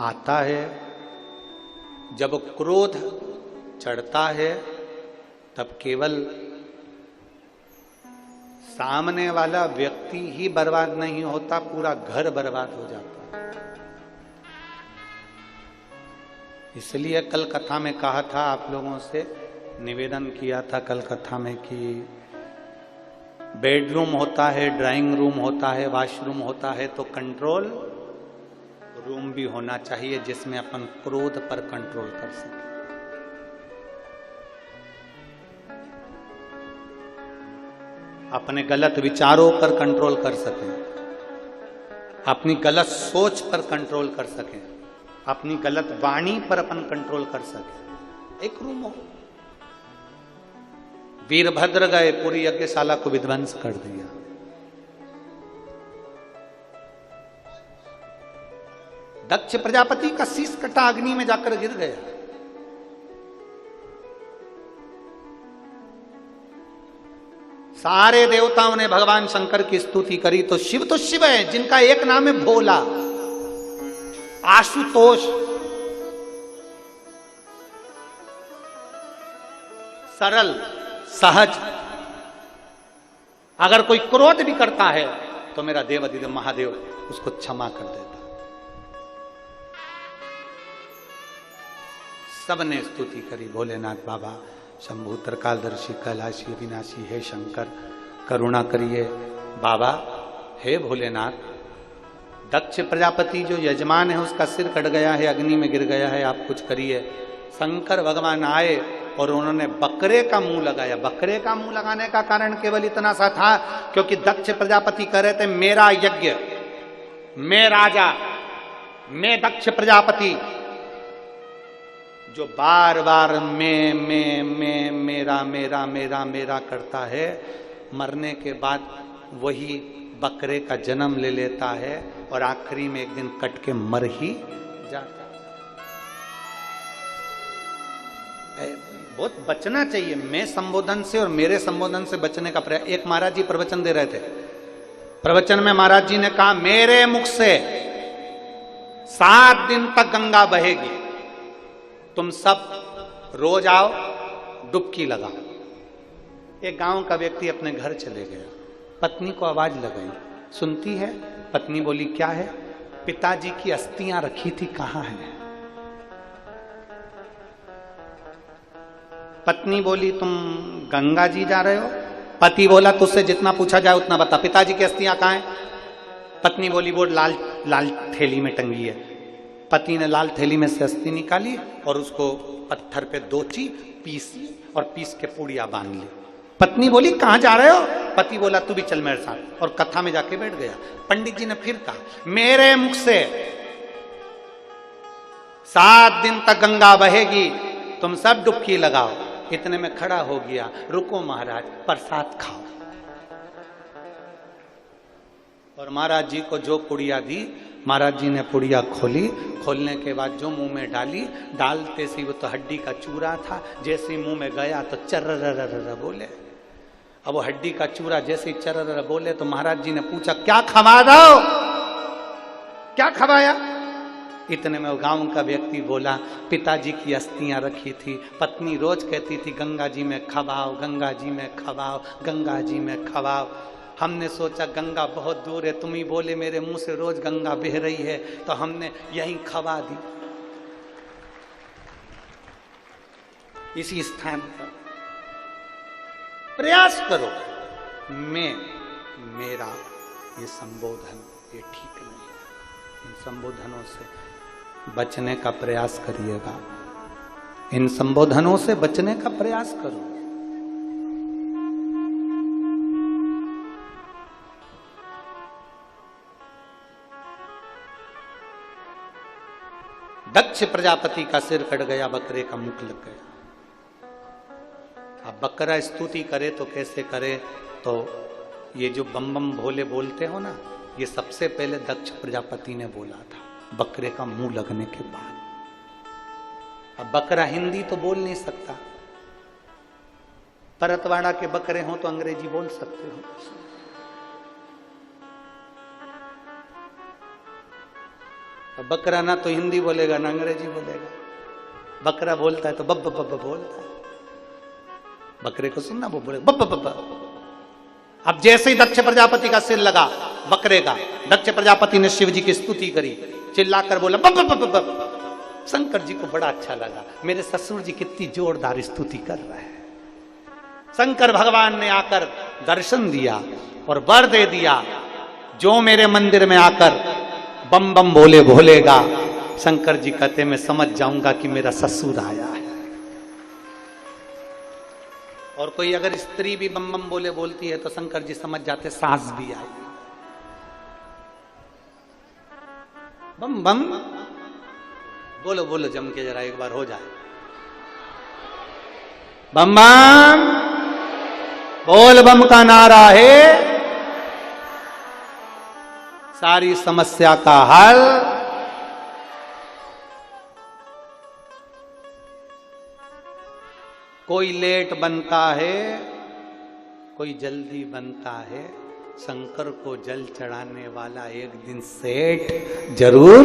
आता है, जब क्रोध चढ़ता है तब केवल सामने वाला व्यक्ति ही बर्बाद नहीं होता, पूरा घर बर्बाद हो जाता है। इसलिए कल कथा में कहा था, आप लोगों से निवेदन किया था कल कथा में कि बेडरूम होता है, ड्राइंग रूम होता है, वॉशरूम होता है, तो कंट्रोल रूम भी होना चाहिए जिसमें अपन क्रोध पर कंट्रोल कर सके। अपने गलत विचारों पर कंट्रोल कर सकें, अपनी गलत सोच पर कंट्रोल कर सकें, अपनी गलत वाणी पर अपन कंट्रोल कर सकें। एक रूम हो। वीरभद्र गए, पूरी यज्ञशाला को विध्वंस कर दिया। दक्ष प्रजापति का शीश कटा अग्नि में जाकर गिर गया। सारे देवताओं ने भगवान शंकर की स्तुति करी, तो शिव है जिनका एक नाम है भोला, आशुतोष, सरल, सहज। अगर कोई क्रोध भी करता है तो मेरा देव अधिदेव महादेव उसको क्षमा कर देता। सबने स्तुति करी, भोलेनाथ बाबा, शंभु त्रिकालदर्शी, कैलाशी, विनाशी, हे शंकर करुणा करिए बाबा, हे भोलेनाथ। दक्ष प्रजापति जो यजमान है उसका सिर कट गया है, अग्नि में गिर गया है, आप कुछ करिए। शंकर भगवान आए और उन्होंने बकरे का मुंह लगाया। बकरे का मुंह लगाने का कारण केवल इतना सा था क्योंकि दक्ष प्रजापति कह रहे थे, मेरा यज्ञ, मैं राजा, मैं दक्ष प्रजापति, जो बार बार मैं मेरा मेरा मेरा मेरा करता है, मरने के बाद वही बकरे का जन्म ले लेता है और आखिरी में एक दिन कट के मर ही जाता है। बहुत बचना चाहिए मैं संबोधन से और मेरे संबोधन से बचने का प्रयास। एक महाराज जी प्रवचन दे रहे थे, प्रवचन में महाराज जी ने कहा, मेरे मुख से 7 दिन तक गंगा बहेगी, तुम सब रोज आओ, डुबकी लगाओ। एक गांव का व्यक्ति अपने घर चले गया, पत्नी को आवाज लगाई, सुनती है। पत्नी बोली, क्या है? पिताजी की अस्थियां रखी थी, कहां है? पत्नी बोली, तुम गंगा जी जा रहे हो? पति बोला, तुझसे जितना पूछा जाए उतना बता, पिताजी की अस्थियां कहां हैं? पत्नी बोली, वो लाल थैली में टंगी है। पति ने लाल थैली में से अस्थि निकाली और उसको पत्थर पे दोची, पीसी और पीस के पूड़िया बांध ली। पत्नी बोली, कहां जा रहे हो? पति बोला, तू भी चल मेरे साथ, और कथा में जाके बैठ गया। पंडित जी ने फिर कहा, मेरे मुख से 7 दिन तक गंगा बहेगी, तुम सब डुबकी लगाओ। इतने में खड़ा हो गया, रुको महाराज, प्रसाद खाओ। और महाराज जी को जो पुड़िया दी, महाराज जी ने पुड़िया खोली। खोलने के बाद जो मुंह में डाली, डालते सी वो तो हड्डी का चूरा था, जैसे ही मुंह में गया तो चर्र बोले। अब वो हड्डी का चूरा जैसे ही चर्र बोले तो महाराज जी ने पूछा, क्या खवा दो? क्या खवाया? इतने में वो गांव का व्यक्ति बोला, पिताजी की अस्थियां रखी थी, पत्नी रोज कहती थी गंगा जी में खवाओ, गंगा जी में खवाओ, गंगा जी में खवाओ। हमने सोचा गंगा बहुत दूर है, तुम ही बोले मेरे मुंह से रोज गंगा बह रही है, तो हमने यहीं खवा दी, इसी स्थान पर। प्रयास करो, मैं मेरा ये संबोधन ये ठीक नहीं है। इन संबोधनों से बचने का प्रयास करिएगा, इन संबोधनों से बचने का प्रयास करो। दक्ष प्रजापति का सिर कट गया, बकरे का मुख लग गया। अब बकरा स्तुति करे तो कैसे करे? तो ये जो बम बम भोले बोलते हो ना, ये सबसे पहले दक्ष प्रजापति ने बोला था, बकरे का मुंह लगने के बाद। अब बकरा हिंदी तो बोल नहीं सकता, परतवाड़ा के बकरे हो तो अंग्रेजी बोल सकते हो। बकरा ना तो हिंदी बोलेगा ना अंग्रेजी बोलेगा, बकरा बोलता है तो बब बब बोलता है। बकरे को सुनना, वो बोले बब बब। अब जैसे ही दक्ष प्रजापति का सिर लगा बकरे का, दक्ष प्रजापति ने शिव जी की स्तुति करी, चिल्लाकर बोला बब बब बब। शंकर जी को बड़ा अच्छा लगा, मेरे ससुर जी कितनी जोरदार स्तुति कर रहे हैं। शंकर भगवान ने आकर दर्शन दिया और वर दे दिया, जो मेरे मंदिर में आकर बम बम बोले भोलेगा, शंकर जी कहते मैं समझ जाऊंगा कि मेरा ससुर आया है। और कोई अगर स्त्री भी बम बम बोले बोलती है तो शंकर जी समझ जाते सास भी आई। बम बम बोलो बोलो जम के जरा एक बार हो जाए। बम बम बोल बम का नारा है सारी समस्या का हल। कोई लेट बनता है, कोई जल्दी बनता है, शंकर को जल चढ़ाने वाला एक दिन सेठ जरूर